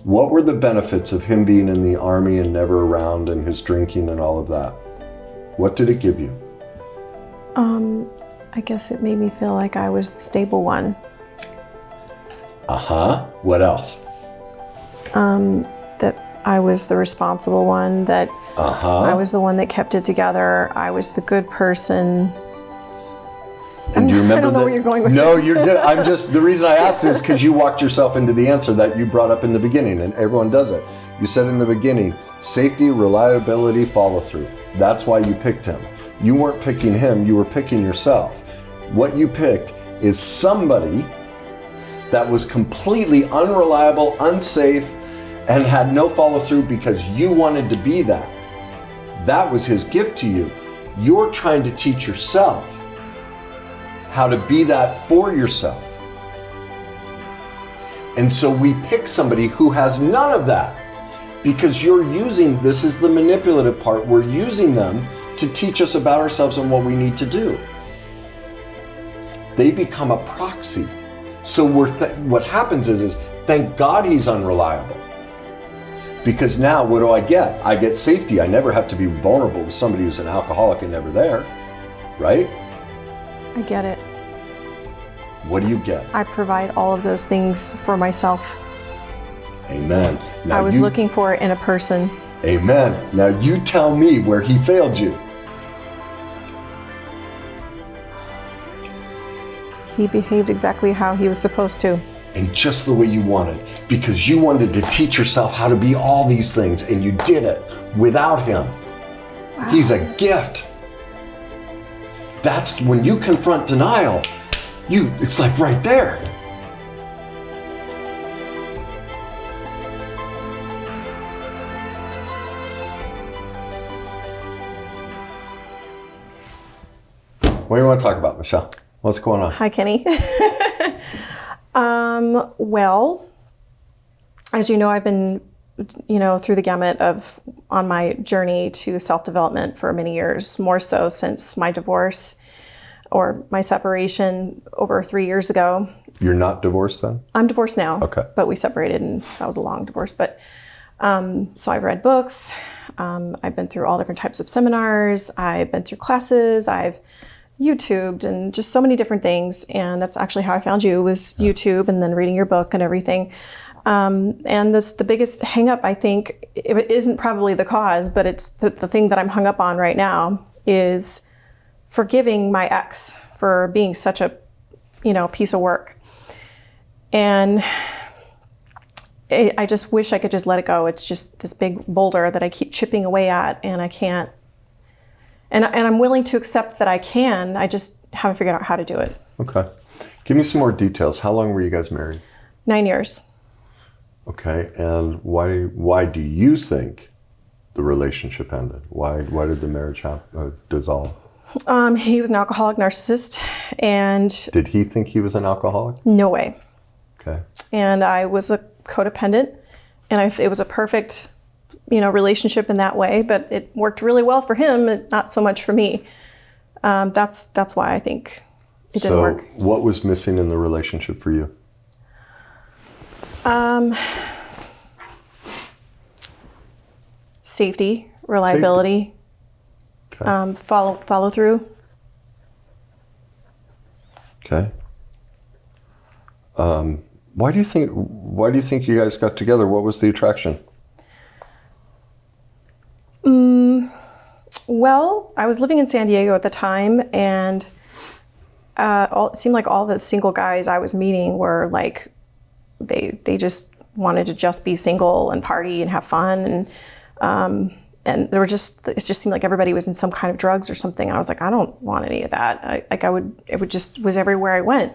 What were the benefits of him being in the army and never around and his drinking and all of that? What did it give you? I guess it made me feel like I was the stable one. What else? That I was the responsible one, that I was the one that kept it together. I was the good person. And do you remember I don't know where you're going with no, this. I'm just, the reason I asked is because you walked yourself into the answer that you brought up in the beginning, and everyone does it. You said in the beginning, safety, reliability, follow through. That's why you picked him. You weren't picking him, you were picking yourself. What you picked is somebody that was completely unreliable, unsafe, and had no follow through because you wanted to be that. That was his gift to you. You're trying to teach yourself how to be that for yourself. And so we pick somebody who has none of that because you're using, this is the manipulative part, we're using them to teach us about ourselves and what we need to do. They become a proxy. So what happens is thank God he's unreliable. Because now what do I get? I get safety. I never have to be vulnerable with somebody who's an alcoholic and never there, right? I get it. What do you get? I provide all of those things for myself. Amen. Now I was looking for it in a person. Amen. Now you tell me where he failed you. He behaved exactly how he was supposed to. And just the way you wanted, because you wanted to teach yourself how to be all these things, and you did it without him. Wow. He's a gift. That's when you confront denial, it's like right there. What do you want to talk about, Michelle? What's going on? Hi, Kenny. Well, as you know, I've been, through the gamut on my journey to self-development for many years, more so since my divorce or my separation over 3 years ago. You're not divorced then? I'm divorced now. Okay. But we separated and that was a long divorce. But so I've read books. I've been through all different types of seminars. I've been through classes. I've YouTubed and just so many different things. And that's actually how I found you, was YouTube and then reading your book and everything. And the biggest hang up, I think, it isn't probably the cause, but it's the thing that I'm hung up on right now is forgiving my ex for being such a, piece of work. And I just wish I could just let it go. It's just this big boulder that I keep chipping away at, and I can't. And I'm willing to accept that I can. I just haven't figured out how to do it. Okay. Give me some more details. How long were you guys married? 9 years. Okay. And why do you think the relationship ended? Why did the marriage dissolve? He was an alcoholic narcissist, and... Did he think he was an alcoholic? No way. Okay. And I was a codependent, and it was a perfect... relationship in that way, but it worked really well for him, not so much for me. That's why I think it didn't work. So what was missing in the relationship for you? Safety, reliability, Okay. follow through. Okay. Why do you think you guys got together? What was the attraction? Well, I was living in San Diego at the time, and it seemed like all the single guys I was meeting were like, they just wanted to just be single and party and have fun, and there were it just seemed like everybody was in some kind of drugs or something. And I was like, I don't want any of that. It was everywhere I went.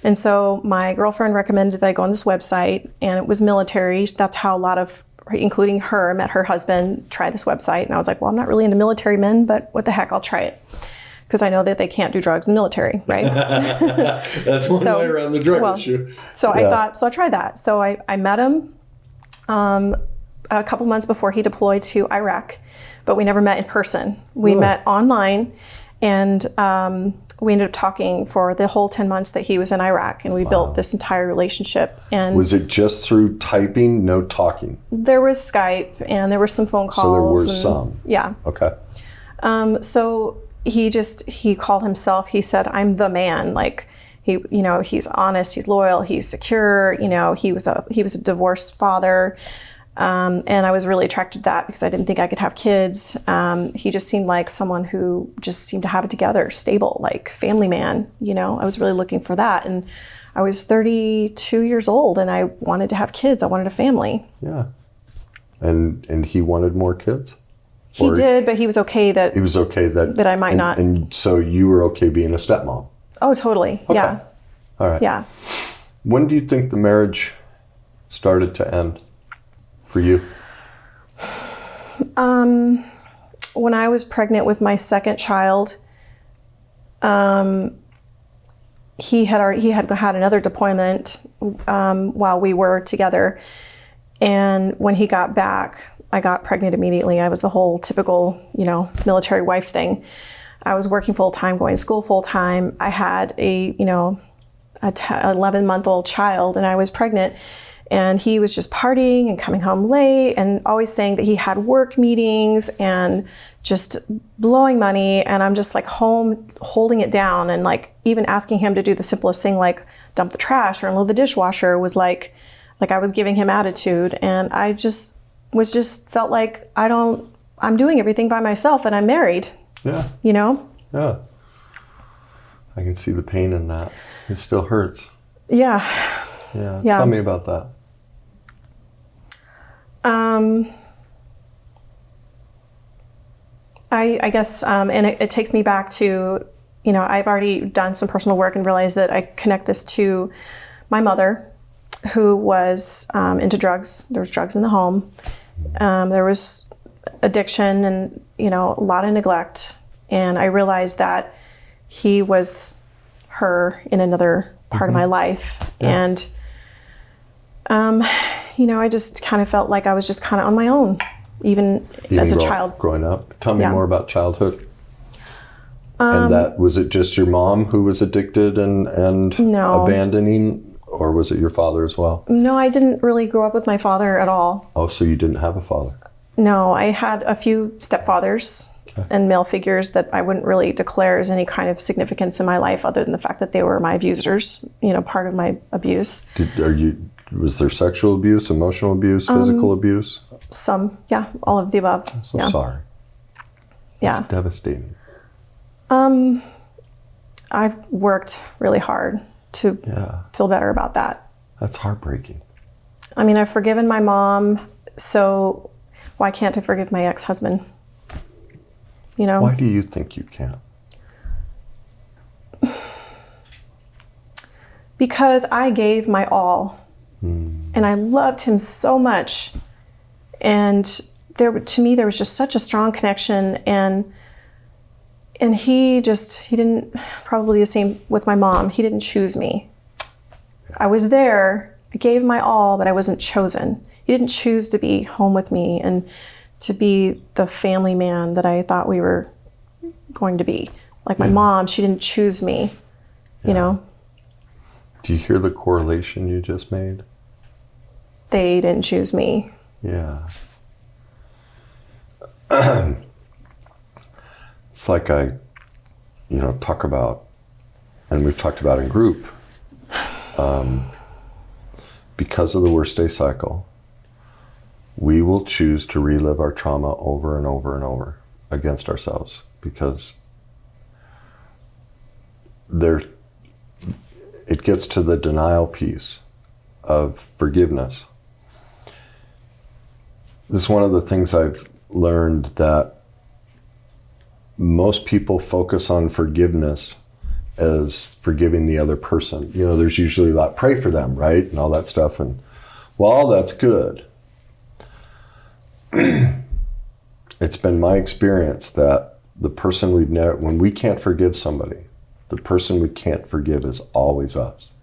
And so my girlfriend recommended that I go on this website, and it was military. That's how a lot of, including her, met her husband, try this website. And I was like, well, I'm not really into military men, but what the heck, I'll try it. Because I know that they can't do drugs in the military, right? That's one way around the drug issue. So I thought, so I tried that. So I met him a couple months before he deployed to Iraq, but we never met in person. We met online, and we ended up talking for the whole 10 months that he was in Iraq, and we built this entire relationship. And was it just through typing, no talking? There was Skype, and there were some phone calls. So there were some. Yeah. Okay. So he called himself, he said, I'm the man. Like, he's honest, he's loyal, he's secure. He was a divorced father. And I was really attracted to that because I didn't think I could have kids. He just seemed like someone who just seemed to have it together, stable, like family man. I was really looking for that. And I was 32 years old and I wanted to have kids. I wanted a family. Yeah. And he wanted more kids? He did, but he was okay that... He was okay that I might not. And so you were okay being a stepmom? Oh, totally. Okay. Yeah. All right. Yeah. When do you think the marriage started to end for you? When I was pregnant with my second child, he had another deployment while we were together. And when he got back, I got pregnant immediately. I was the whole typical, military wife thing. I was working full time, going to school full time. I had a 11-month-old child, and I was pregnant. And he was just partying and coming home late and always saying that he had work meetings and just blowing money. And I'm just like home holding it down, and like even asking him to do the simplest thing like dump the trash or unload the dishwasher was like I was giving him attitude. And I just felt like I'm doing everything by myself and I'm married. Yeah. Yeah. I can see the pain in that. It still hurts. Yeah. Yeah. Tell me about that. I guess, and it takes me back to, I've already done some personal work and realized that I connect this to my mother, who was into drugs. There was drugs in the home. There was addiction and, a lot of neglect. And I realized that he was her in another part of my life. Yeah. And, I just kind of felt like I was just kind of on my own, even as a child. Growing up. Tell me more about childhood. And was it just your mom who was addicted and abandoning, or was it your father as well? No, I didn't really grow up with my father at all. Oh, so you didn't have a father? No, I had a few stepfathers and male figures that I wouldn't really declare as any kind of significance in my life other than the fact that they were my abusers, part of my abuse. Was there sexual abuse, emotional abuse, physical abuse? Some, yeah, all of the above. I'm so sorry. Yeah. It's devastating. I've worked really hard to feel better about that. That's heartbreaking. I mean, I've forgiven my mom, so why can't I forgive my ex-husband? Why do you think you can't? Because I gave my all. And I loved him so much. And to me, there was just such a strong connection. And he didn't, probably the same with my mom, he didn't choose me. I was there, I gave my all, but I wasn't chosen. He didn't choose to be home with me and to be the family man that I thought we were going to be. Like my mom, she didn't choose me, Do you hear the correlation you just made? They didn't choose me. Yeah. It's like I, talk about, and we've talked about in group, because of the worst day cycle, we will choose to relive our trauma over and over and over against ourselves because it gets to the denial piece of forgiveness. This is one of the things I've learned, that most people focus on forgiveness as forgiving the other person. There's usually a lot, pray for them, right? And all that stuff. And all that's good. It's been my experience that the person when we can't forgive somebody, the person we can't forgive is always us.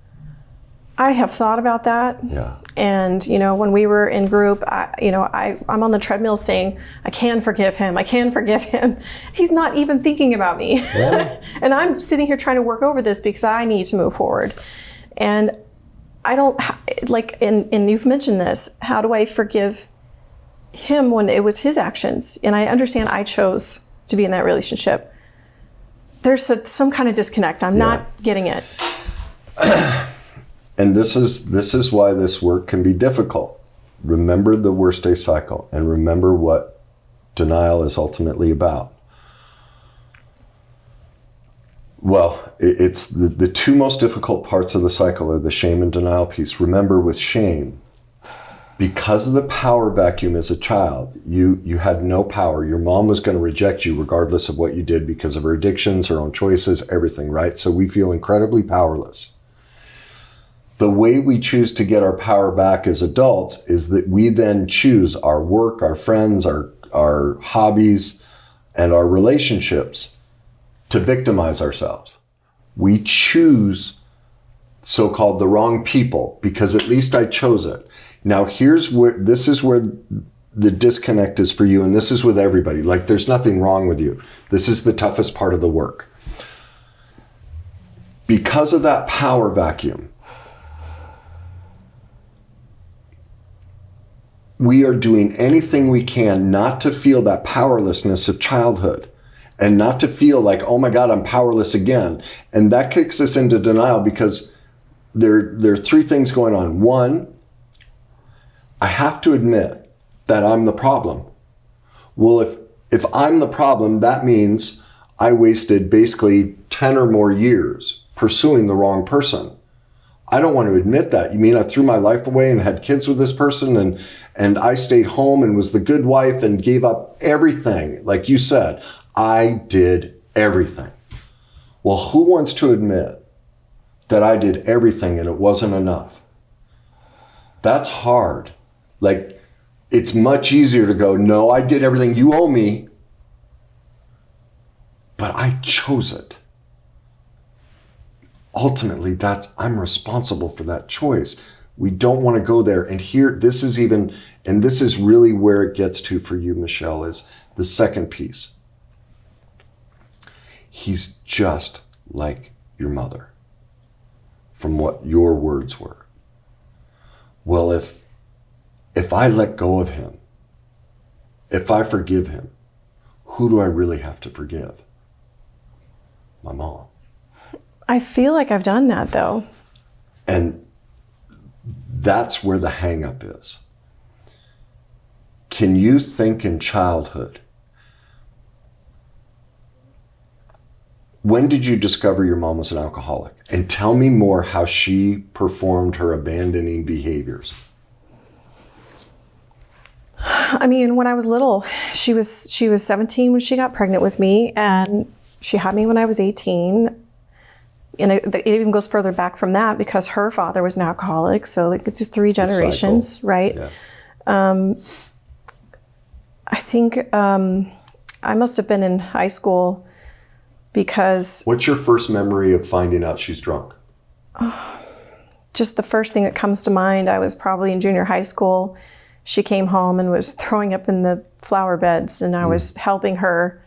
I have thought about that. Yeah. And, when we were in group, I'm on the treadmill saying, I can forgive him. I can forgive him. He's not even thinking about me. Yeah. And I'm sitting here trying to work over this because I need to move forward. And I don't, and you've mentioned this, how do I forgive him when it was his actions? And I understand I chose to be in that relationship. There's some kind of disconnect. I'm not getting it. And this is why this work can be difficult. Remember the worst day cycle and remember what denial is ultimately about. Well, it's the two most difficult parts of the cycle are the shame and denial piece. Remember, with shame, because of the power vacuum as a child, you had no power. Your mom was going to reject you regardless of what you did because of her addictions, her own choices, everything, right? So we feel incredibly powerless. The way we choose to get our power back as adults is that we then choose our work, our friends, our hobbies, and our relationships to victimize ourselves. We choose so-called the wrong people because at least I chose it. Now this is where the disconnect is for you, and this is with everybody. Like, there's nothing wrong with you. This is the toughest part of the work. Because of that power vacuum, we are doing anything we can not to feel that powerlessness of childhood and not to feel like, oh my God, I'm powerless again. And that kicks us into denial because there are three things going on. One, I have to admit that I'm the problem. Well, if I'm the problem, that means I wasted basically 10 or more years pursuing the wrong person. I don't want to admit that. You mean I threw my life away and had kids with this person and I stayed home and was the good wife and gave up everything? Like you said, I did everything. Well, who wants to admit that I did everything and it wasn't enough? That's hard. Like, it's much easier to go, no, I did everything, you owe me, but I chose it. Ultimately, I'm responsible for that choice. We don't want to go there. And here, this is really where it gets to for you, Michelle, is the second piece. He's just like your mother, from what your words were. Well, if I let go of him, if I forgive him, who do I really have to forgive? My mom. I feel like I've done that, though. And that's where the hang-up is. Can you think in childhood? When did you discover your mom was an alcoholic? And tell me more how she performed her abandoning behaviors. I mean, when I was little, she was 17 when she got pregnant with me, and she had me when I was 18. And it even goes further back from that because her father was an alcoholic. So like it's 3 generations, right? Yeah. I think I must have been in high school because... What's your first memory of finding out she's drunk? Just the first thing that comes to mind, I was probably in junior high school. She came home and was throwing up in the flower beds, and I was helping her.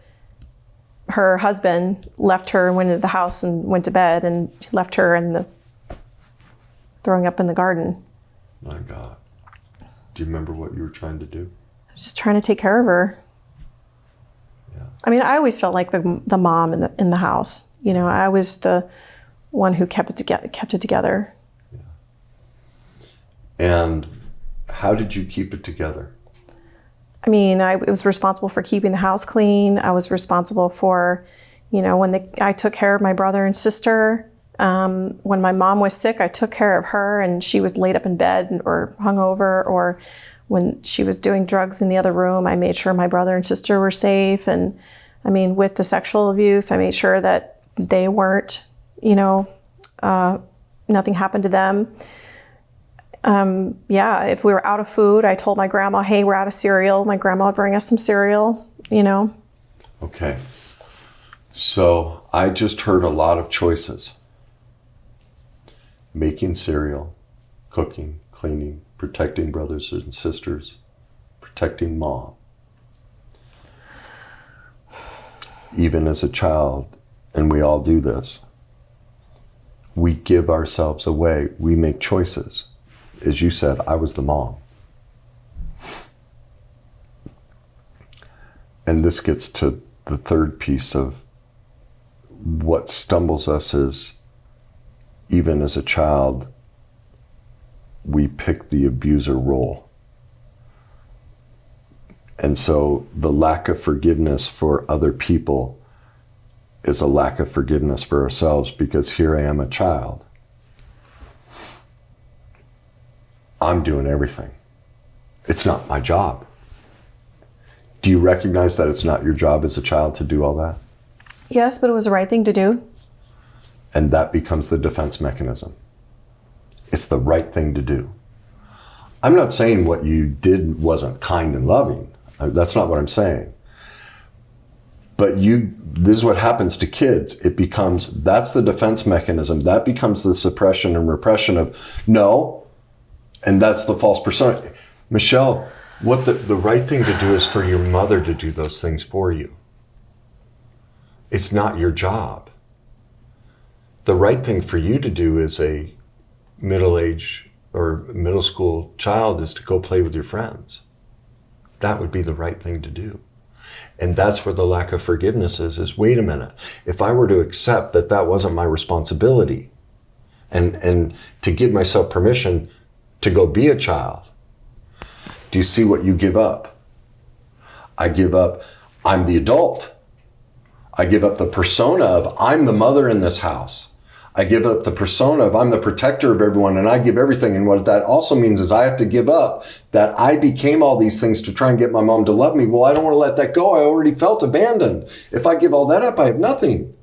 Her husband left her and went into the house and went to bed, and left her throwing up in the garden. My God. Do you remember what you were trying to do? I was just trying to take care of her. Yeah. I mean, I always felt like the mom in the house. You know, I was the one who kept it together. Yeah. And how did you keep it together? I mean, I was responsible for keeping the house clean. I was responsible for, I took care of my brother and sister. When my mom was sick, I took care of her, and she was laid up in bed or hungover, or when she was doing drugs in the other room, I made sure my brother and sister were safe. And I mean, with the sexual abuse, I made sure that they weren't, nothing happened to them. If we were out of food, I told my grandma, hey, we're out of cereal. My grandma would bring us some cereal, Okay. So I just heard a lot of choices. Making cereal, cooking, cleaning, protecting brothers and sisters, protecting mom. Even as a child, and we all do this, we give ourselves away. We make choices. As you said, I was the mom. And this gets to the third piece of what stumbles us is, even as a child, we pick the abuser role. And so the lack of forgiveness for other people is a lack of forgiveness for ourselves, because here I am, a child. I'm doing everything. It's not my job. Do you recognize that it's not your job as a child to do all that? Yes, but it was the right thing to do. And that becomes the defense mechanism. It's the right thing to do. I'm not saying what you did wasn't kind and loving. That's not what I'm saying. But this is what happens to kids. It becomes, that's the defense mechanism. That becomes the suppression and repression of no, and that's the false persona. Michelle, what the right thing to do is for your mother to do those things for you. It's not your job. The right thing for you to do as a middle-aged or middle school child is to go play with your friends. That would be the right thing to do. And that's where the lack of forgiveness is wait a minute, if I were to accept that that wasn't my responsibility and to give myself permission to go be a child, do you see what you give up? I give up, I'm the adult. I give up the persona of I'm the mother in this house. I give up the persona of I'm the protector of everyone and I give everything. And what that also means is I have to give up that I became all these things to try and get my mom to love me. Well, I don't want to let that go. I already felt abandoned. If I give all that up, I have nothing.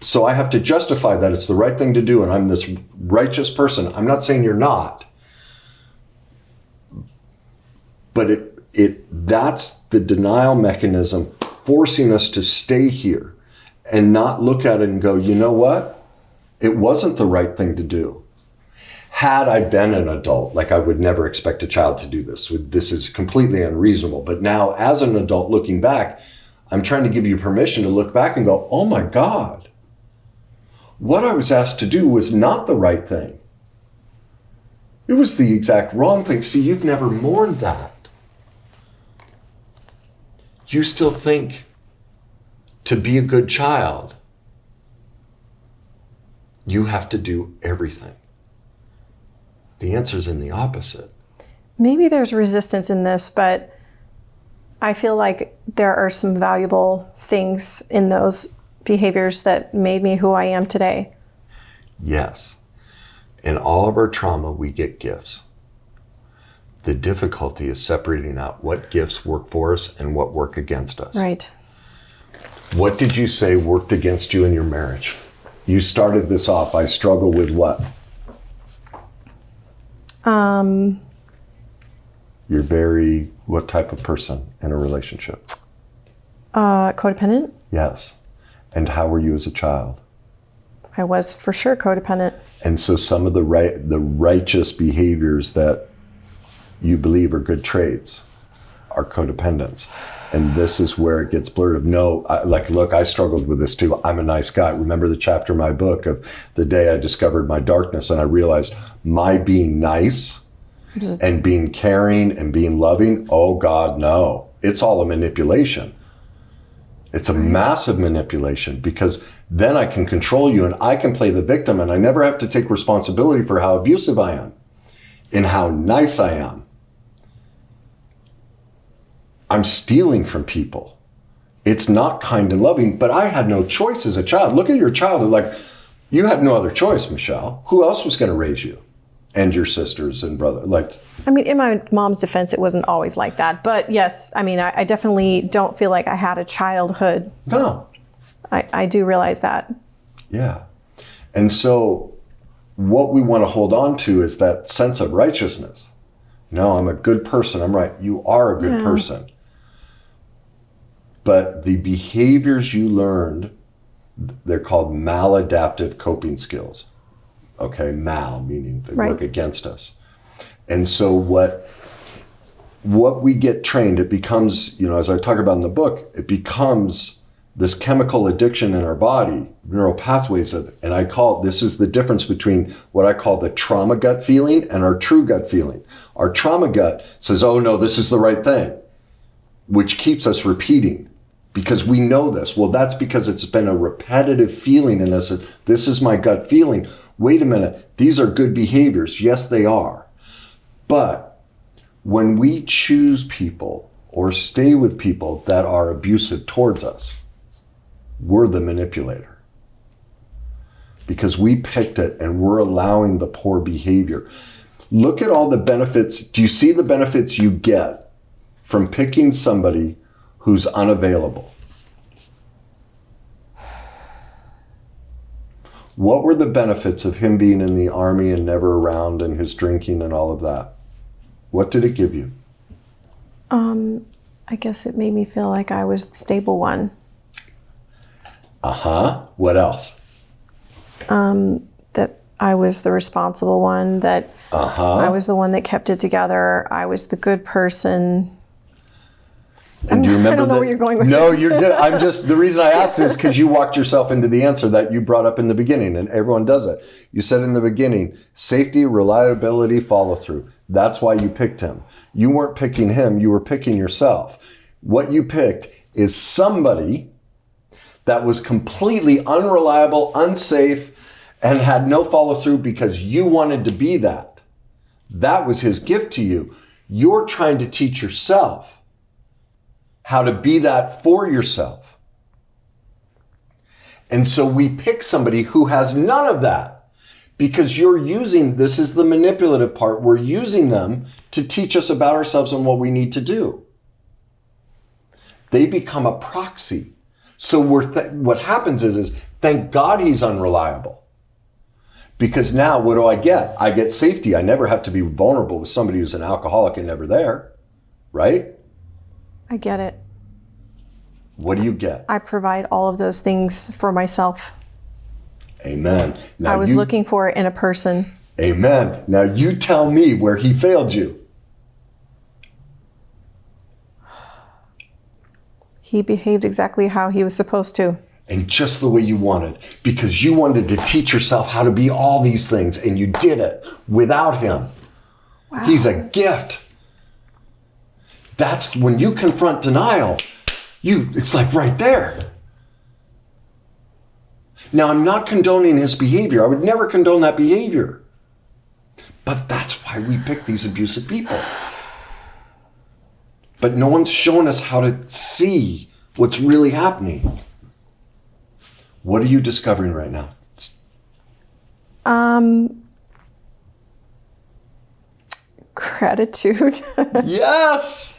So I have to justify that it's the right thing to do and I'm this righteous person. I'm not saying you're not. But that's the denial mechanism forcing us to stay here and not look at it and go, you know what? It wasn't the right thing to do. Had I been an adult, like I would never expect a child to do this. This is completely unreasonable. But now as an adult looking back, I'm trying to give you permission to look back and go, oh my God, what I was asked to do was not the right thing. It was the exact wrong thing. See, you've never mourned that. You still think to be a good child, you have to do everything. The answer is in the opposite. Maybe there's resistance in this, but I feel like there are some valuable things in those behaviors that made me who I am today. Yes. In all of our trauma, we get gifts. The difficulty is separating out what gifts work for us and what work against us. Right. What did you say worked against you in your marriage? You started this off, I struggle with what? You're very, what type of person in a relationship? Codependent. Yes. And how were you as a child? I was for sure codependent. And so some of the righteous behaviors that you believe are good traits are codependence. And this is where it gets blurred of look, I struggled with this too. I'm a nice guy. Remember the chapter in my book of the day I discovered my darkness and I realized my being nice and being caring and being loving, oh God, no. It's all a manipulation. It's a massive manipulation because then I can control you and I can play the victim and I never have to take responsibility for how abusive I am and how nice I am. I'm stealing from people. It's not kind and loving, but I had no choice as a child. Look at your childhood, like you had no other choice, Michelle. Who else was going to raise you? And your sisters and brother, I mean, in my mom's defense, it wasn't always like that. But yes, I mean, I definitely don't feel like I had a childhood. No. I do realize that. Yeah. And so what we want to hold on to is that sense of righteousness. No, I'm a good person. I'm right. You are a good person. But the behaviors you learned, they're called maladaptive coping skills. Okay, mal, meaning they Right. work against us. And so what we get trained, it becomes, as I talk about in the book, it becomes this chemical addiction in our body, neural pathways and I call it, this is the difference between what I call the trauma gut feeling and our true gut feeling. Our trauma gut says, oh no, this is the right thing, which keeps us repeating because we know this. Well, that's because it's been a repetitive feeling in us. This is my gut feeling. Wait a minute, these are good behaviors. Yes, they are. But when we choose people or stay with people that are abusive towards us, we're the manipulator. Because we picked it and we're allowing the poor behavior. Look at all the benefits. Do you see the benefits you get from picking somebody who's unavailable? What were the benefits of him being in the army and never around and his drinking and all of that? What did it give you? I guess it made me feel like I was the stable one. What else? That I was the responsible one, that I was the one that kept it together. I was the good person. And do you remember I don't know where you're going with no, this. I'm just, the reason I asked is because you walked yourself into the answer that you brought up in the beginning, and everyone does it. You said in the beginning, safety, reliability, follow through. That's why you picked him. You weren't picking him, you were picking yourself. What you picked is somebody that was completely unreliable, unsafe, and had no follow through because you wanted to be that. That was his gift to you. You're trying to teach yourself how to be that for yourself. And so we pick somebody who has none of that because you're using, this is the manipulative part, we're using them to teach us about ourselves and what we need to do. They become a proxy. So what happens is thank God he's unreliable. Because now what do I get? I get safety. I never have to be vulnerable with somebody who's an alcoholic and never there, right? I get it. What do you get? I provide all of those things for myself. Amen. Now I was looking for it in a person. Amen. Now you tell me where he failed you. He behaved exactly how he was supposed to. And just the way you wanted. Because you wanted to teach yourself how to be all these things, and you did it without him. Wow. He's a gift. That's when you confront denial, it's like right there. Now, I'm not condoning his behavior. I would never condone that behavior. But that's why we pick these abusive people. But no one's shown us how to see what's really happening. What are you discovering right now? Gratitude. Yes!